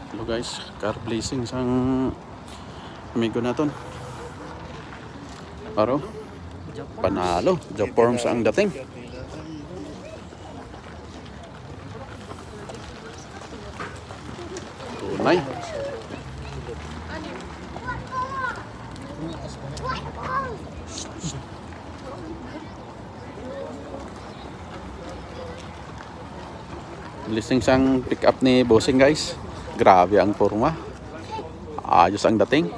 Hello guys, car blessing sang amigo naton. Paro panalo, job forms ang dating. Tunay. Blessing sang pick up ni bossing guys. Grabe ang forma. Ayos ang dating.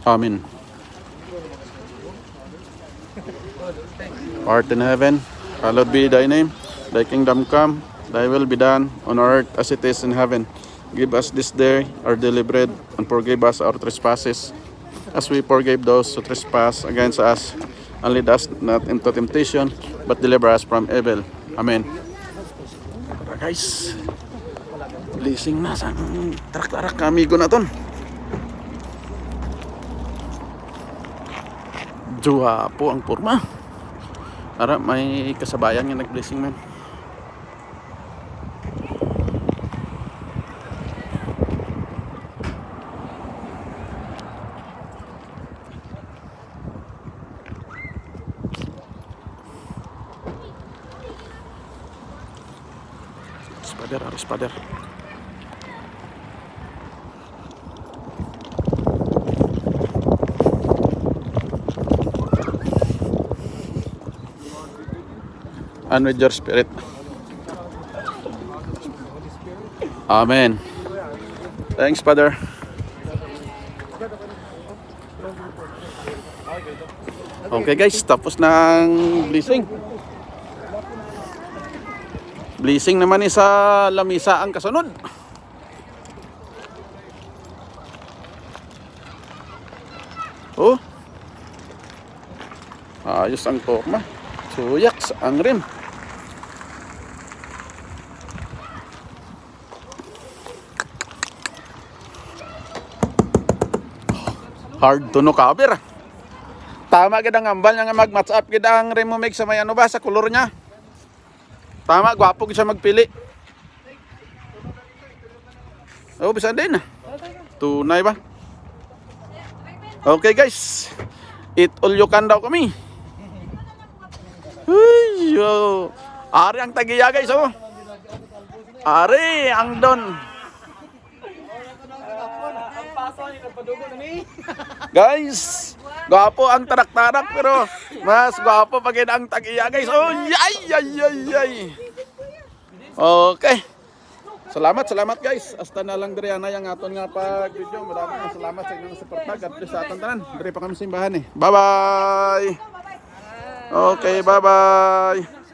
Amen. Art in heaven, hallowed be thy name. Thy kingdom come, thy will be done on earth as it is in heaven. Give us this day our daily bread, and forgive us our trespasses, as we forgive those who trespass against us. And lead us not into temptation, but deliver us from evil. Amen. Tara guys, blessing na sa tarak-tarak amigo na ton. Juwa po ang forma. Tara, may kasabayan nga nag-blessing man. Spader. And with your spirit. Amen. Thanks, Father. Okay guys, tapos ng blessing. Blessing naman ni sa lamisa ang kasunod. Oh. Ayos ang forma. Suyaks ang rim. Hard to no cover. Tama gid ang ambal nga mag-match up gid ang rim mo make sa may ano ba sa color niya. Tama, gwapo siya magpili. Oh, bisan din. Tunay ba? Okay guys. Eat all you can daw kami. Uy, yo. Ari ang tagiya guys, oh. Ari ang don. Guys, gwapo ang tarak-tarak pero mas gwapo pag ang tagiya guys. Oh, yay. Okay. Salamat guys. Hasta na lang diri ana yang aton nga pag video. Maraming salamat sa inyong suporta. God bless sa aton tanan. Diri pa kami simbahan eh. Bye-bye. Okay, bye-bye.